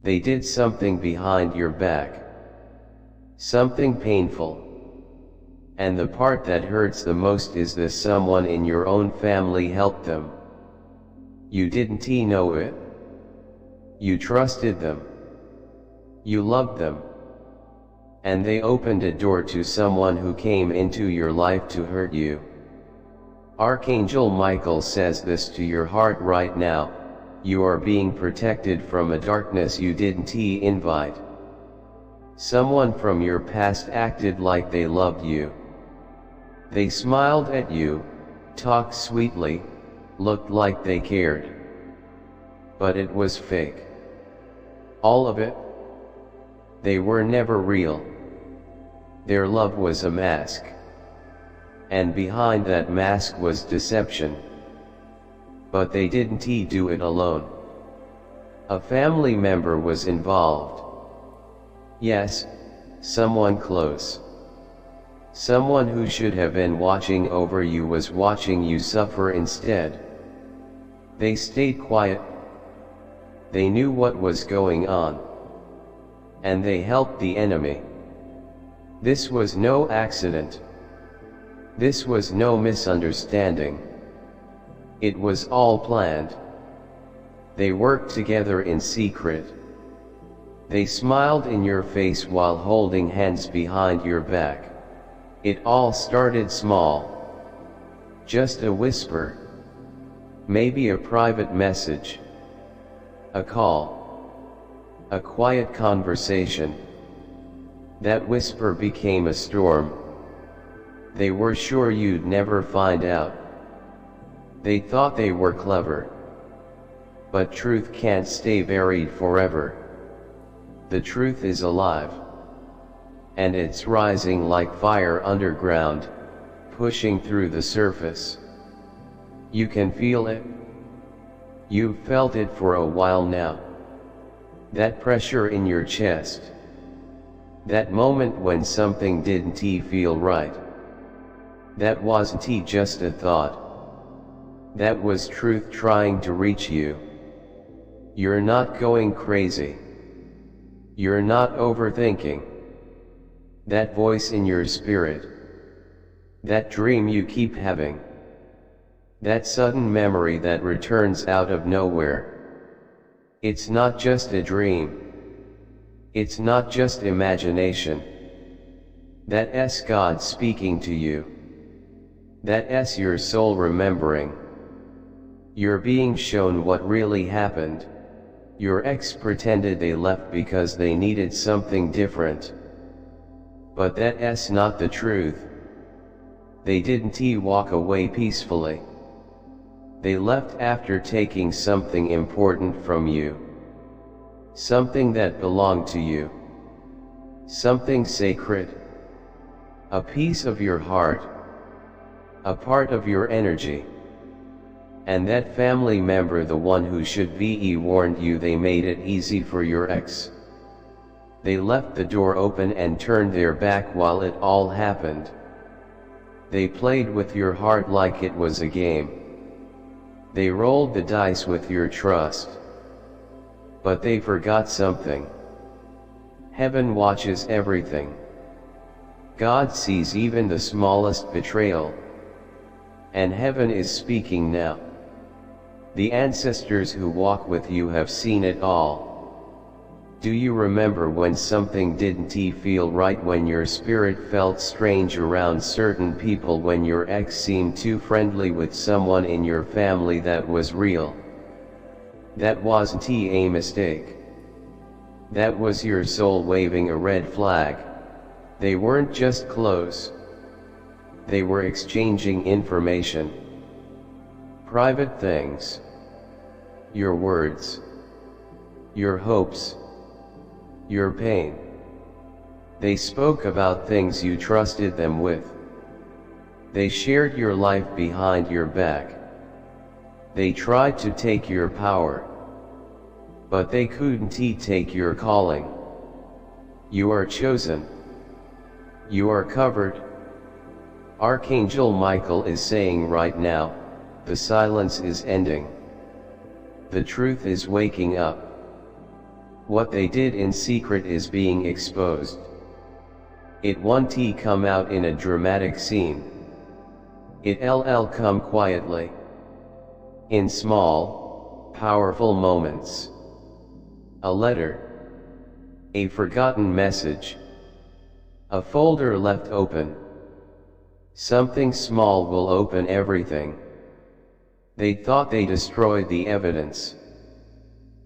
They did something behind your back. Something painful. And the part that hurts the most is that someone in your own family helped them. You didn't know it. You trusted them. You loved them. And they opened a door to someone who came into your life to hurt you. Archangel Michael says this to your heart right now: you are being protected from a darkness you didn't invite. Someone from your past acted like they loved you. They smiled at you, talked sweetly, looked like they cared. But it was fake. All of it. They were never real. Their love was a mask. And behind that mask was deception. But they didn't do it alone. A family member was involved. Yes, someone close. Someone who should have been watching over you was watching you suffer instead. They stayed quiet. They knew what was going on. And they helped the enemy. This was no accident. This was no misunderstanding. It was all planned. They worked together in secret. They smiled in your face while holding hands behind your back. It all started small. Just a whisper. Maybe a private message. A call. A quiet conversation. That whisper became a storm. They were sure you'd never find out. They thought they were clever. But truth can't stay buried forever. The truth is alive. And it's rising like fire underground, pushing through the surface. You can feel it. You've felt it for a while now. That pressure in your chest. That moment when something didn't feel right. That wasn't just a thought. That was truth trying to reach you. You're not going crazy. You're not overthinking. That voice in your spirit. That dream you keep having. That sudden memory that returns out of nowhere. It's not just a dream. It's not just imagination. That's God speaking to you. That's your soul remembering. You're being shown what really happened. Your ex pretended they left because they needed something different. But that's not the truth. They didn't walk away peacefully. They left after taking something important from you. Something that belonged to you. Something sacred. A piece of your heart. A part of your energy. And that family member, the one who should be warned you, they made it easy for your ex. They left the door open and turned their back while it all happened. They played with your heart like it was a game. They rolled the dice with your trust. But they forgot something. Heaven watches everything. God sees even the smallest betrayal. And heaven is speaking now. The ancestors who walk with you have seen it all. Do you remember when something didn't feel right, when your spirit felt strange around certain people, when your ex seemed too friendly with someone in your family that was real? That wasn't a mistake. That was your soul waving a red flag. They weren't just close. They were exchanging information. Private things. Your words. Your hopes. Your pain. They spoke about things you trusted them with. They shared your life behind your back. They tried to take your power. But they couldn't take your calling. You are chosen. You are covered. Archangel Michael is saying right now, the silence is ending. The truth is waking up. What they did in secret is being exposed. It won't come out in a dramatic scene. It'll come quietly. In small, powerful moments. A letter. A forgotten message. A folder left open. Something small will open everything. They thought they destroyed the evidence.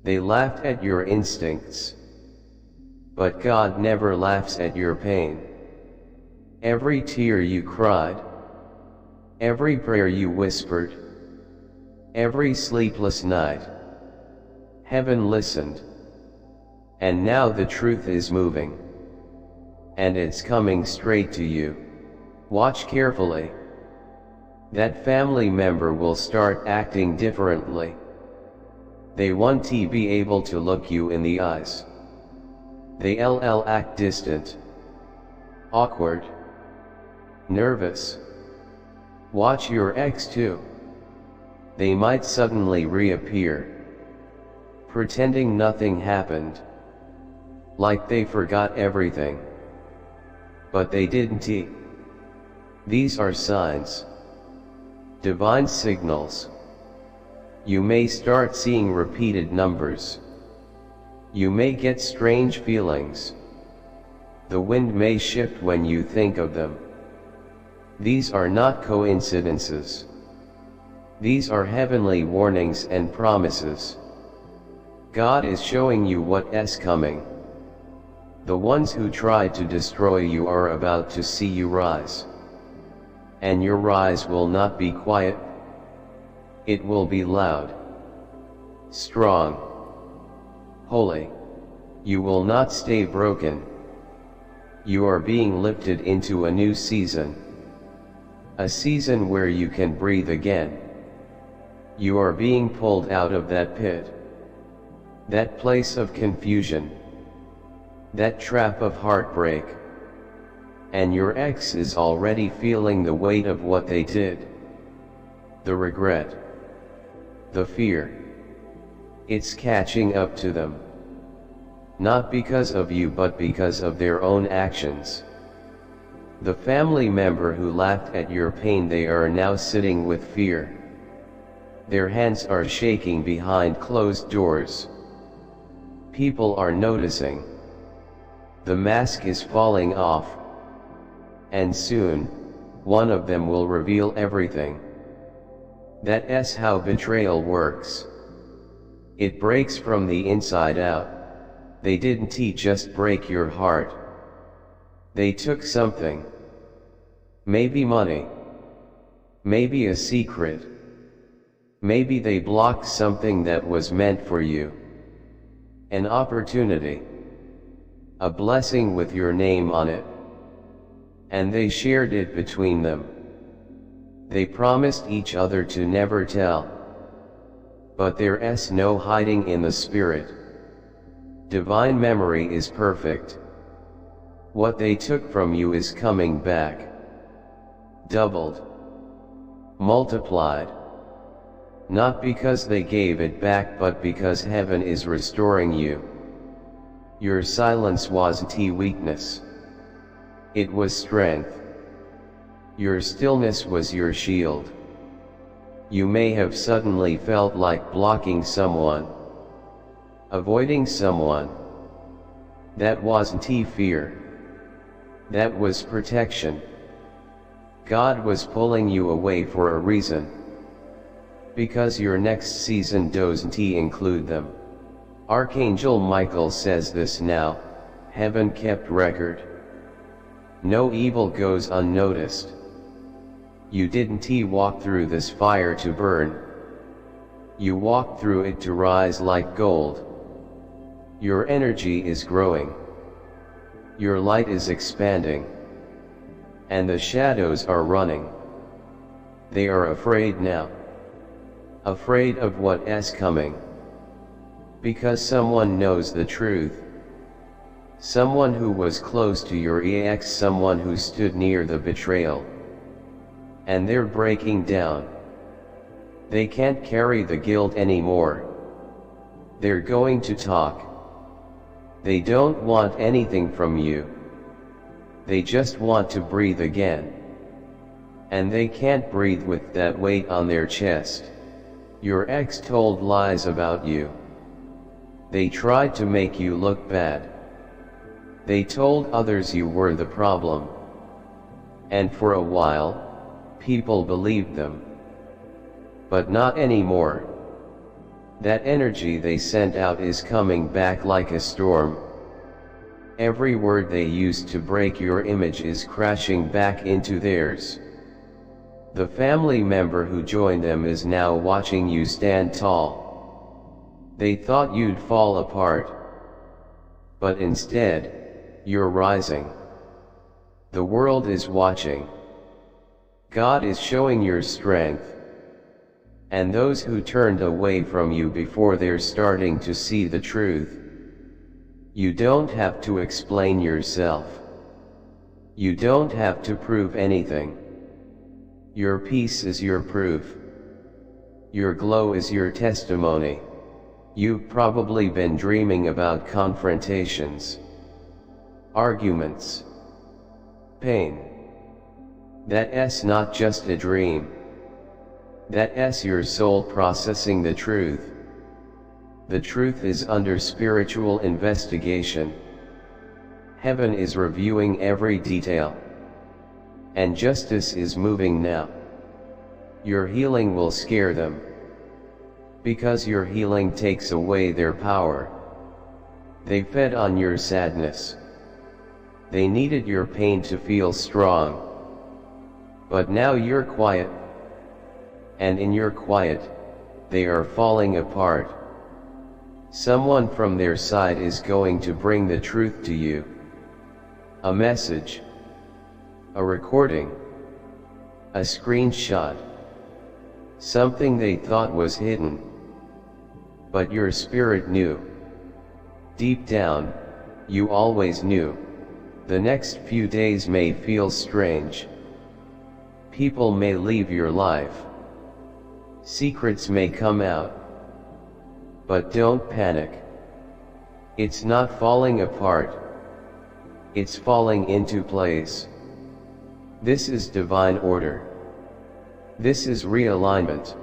They laughed at your instincts. But God never laughs at your pain. Every tear you cried, every prayer you whispered, every sleepless night, heaven listened. And now the truth is moving. And it's coming straight to you. Watch carefully. That family member will start acting differently. They won't be able to look you in the eyes. They'll act distant, awkward, nervous. Watch your ex too. They might suddenly reappear, pretending nothing happened, like they forgot everything. But they didn't. These are signs, divine signals. You may start seeing repeated numbers. You may get strange feelings. The wind may shift when you think of them. These are not coincidences. These are heavenly warnings and promises. God is showing you what's coming. The ones who tried to destroy you are about to see you rise. And your rise will not be quiet. It will be loud, strong, holy. You will not stay broken. You are being lifted into a new season. A season where you can breathe again. You are being pulled out of that pit. That place of confusion. That trap of heartbreak. And your ex is already feeling the weight of what they did. The regret. The fear. It's catching up to them. Not because of you but because of their own actions. The family member who laughed at your pain, they are now sitting with fear. Their hands are shaking behind closed doors. People are noticing. The mask is falling off. And soon, one of them will reveal everything. That's how betrayal works. It breaks from the inside out. They didn't just break your heart. They took something. Maybe money. Maybe a secret. Maybe they blocked something that was meant for you. An opportunity. A blessing with your name on it. And they shared it between them. They promised each other to never tell. But there's no hiding in the spirit. Divine memory is perfect. What they took from you is coming back. Doubled. Multiplied. Not because they gave it back but because heaven is restoring you. Your silence wasn't weakness. It was strength. Your stillness was your shield. You may have suddenly felt like blocking someone, avoiding someone. That wasn't fear. That was protection. God was pulling you away for a reason. Because your next season doesn't include them. Archangel Michael says this now, heaven kept record. No evil goes unnoticed. You didn't walk through this fire to burn. You walked through it to rise like gold. Your energy is growing. Your light is expanding. And the shadows are running. They are afraid now. Afraid of what's coming. Because someone knows the truth. Someone who was close to your ex, someone who stood near the betrayal. And they're breaking down. They can't carry the guilt anymore. They're going to talk. They don't want anything from you. They just want to breathe again. And they can't breathe with that weight on their chest. Your ex told lies about you. They tried to make you look bad. They told others you were the problem. And for a while, people believed them. But not anymore. That energy they sent out is coming back like a storm. Every word they used to break your image is crashing back into theirs. The family member who joined them is now watching you stand tall. They thought you'd fall apart. But instead, you're rising. The world is watching. God is showing your strength. And those who turned away from you before, they're starting to see the truth. You don't have to explain yourself. You don't have to prove anything. Your peace is your proof. Your glow is your testimony. You've probably been dreaming about confrontations, arguments, pain. That's not just a dream. That's your soul processing the truth. The truth is under spiritual investigation. Heaven is reviewing every detail. And justice is moving now. Your healing will scare them. Because your healing takes away their power. They fed on your sadness. They needed your pain to feel strong. But now you're quiet. And in your quiet, they are falling apart. Someone from their side is going to bring the truth to you. A message. A recording. A screenshot. Something they thought was hidden. But your spirit knew. Deep down, you always knew. The next few days may feel strange. People may leave your life. Secrets may come out. But don't panic. It's not falling apart. It's falling into place. This is divine order. This is realignment.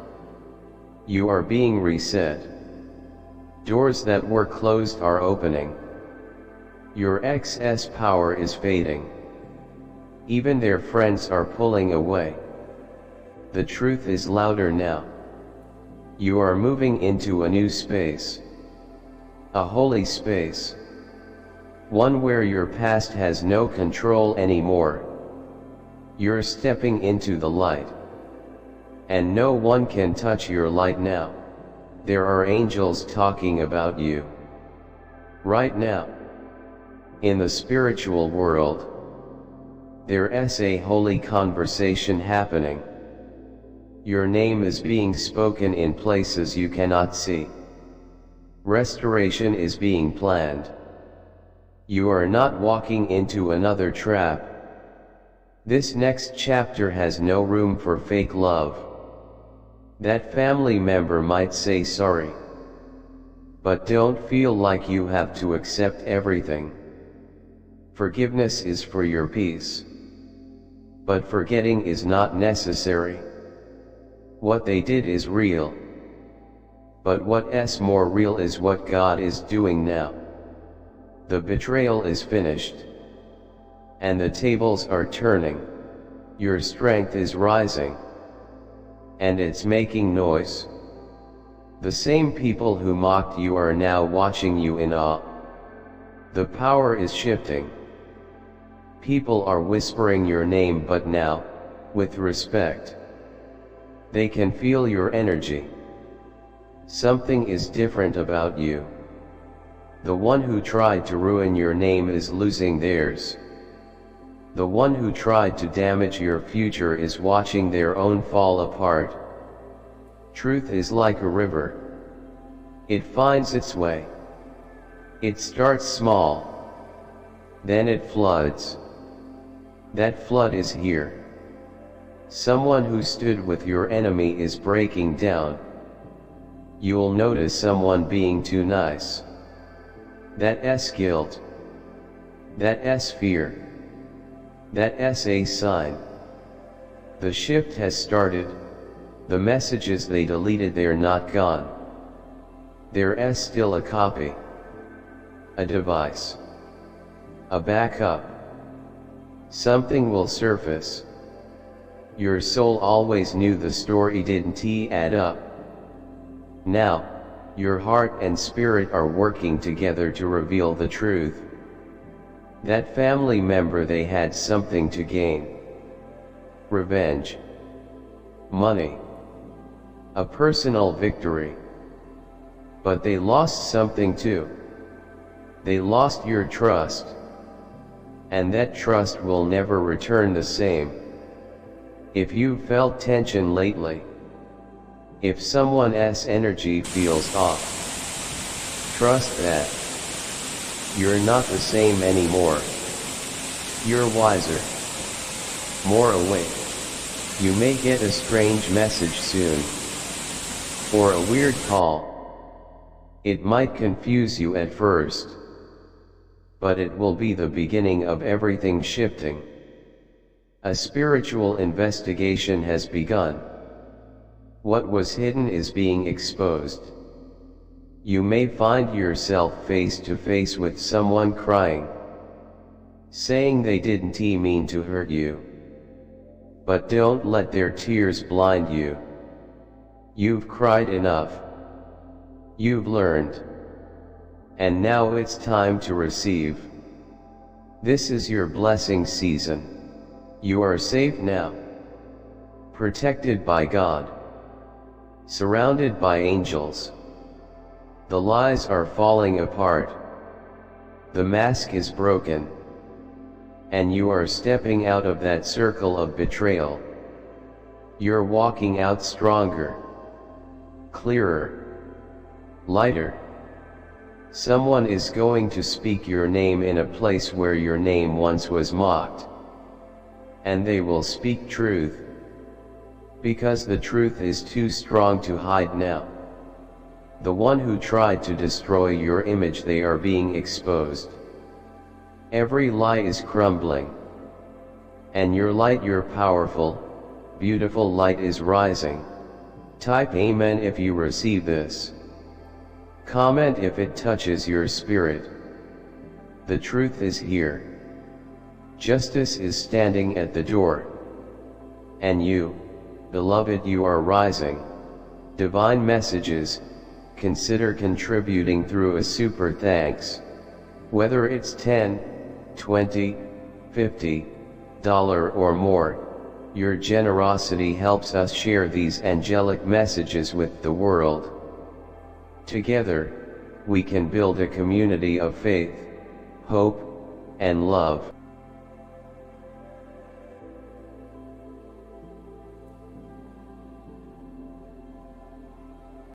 You are being reset. Doors that were closed are opening. Your excess power is fading. Even their friends are pulling away. The truth is louder now. You are moving into a new space. A holy space. One where your past has no control anymore. You're stepping into the light. And no one can touch your light now. There are angels talking about you. Right now. In the spiritual world. There's a holy conversation happening. Your name is being spoken in places you cannot see. Restoration is being planned. You are not walking into another trap. This next chapter has no room for fake love. That family member might say sorry. But don't feel like you have to accept everything. Forgiveness is for your peace. But forgetting is not necessary. What they did is real. But what's more real is what God is doing now. The betrayal is finished. And the tables are turning. Your strength is rising. And it's making noise. The same people who mocked you are now watching you in awe. The power is shifting. People are whispering your name, but now, with respect. They can feel your energy. Something is different about you. The one who tried to ruin your name is losing theirs. The one who tried to damage your future is watching their own fall apart. Truth is like a river. It finds its way. It starts small. Then it floods. That flood is here. Someone who stood with your enemy is breaking down. You'll notice someone being too nice. That's guilt. That's fear. That's a sign. The shift has started. The messages they deleted, they're not gone. There's still a copy. A device. A backup. Something will surface. Your soul always knew the story didn't add up. Now, your heart and spirit are working together to reveal the truth. That family member, they had something to gain. Revenge. Money. A personal victory. But they lost something too. They lost your trust. And that trust will never return the same. If you've felt tension lately, if someone's energy feels off, trust that you're not the same anymore. You're wiser, more awake. You may get a strange message soon, or a weird call. It might confuse you at first, but it will be the beginning of everything shifting. A spiritual investigation has begun. What was hidden is being exposed. You may find yourself face to face with someone crying, saying they didn't mean to hurt you. But don't let their tears blind you. You've cried enough. You've learned. And now it's time to receive. This is your blessing season. You are safe now. Protected by God. Surrounded by angels. The lies are falling apart. The mask is broken. And you are stepping out of that circle of betrayal. You're walking out stronger. Clearer. Lighter. Someone is going to speak your name in a place where your name once was mocked. And they will speak truth. Because the truth is too strong to hide now. The one who tried to destroy your image, they are being exposed. Every lie is crumbling. And your light, your powerful, beautiful light is rising. Type Amen if you receive this. Comment if it touches your spirit. The truth is here. Justice is standing at the door. And you, beloved, you are rising. Divine messages, consider contributing through a super thanks. Whether it's $10, $20, $50 or more, your generosity helps us share these angelic messages with the world. Together, we can build a community of faith, hope, and love.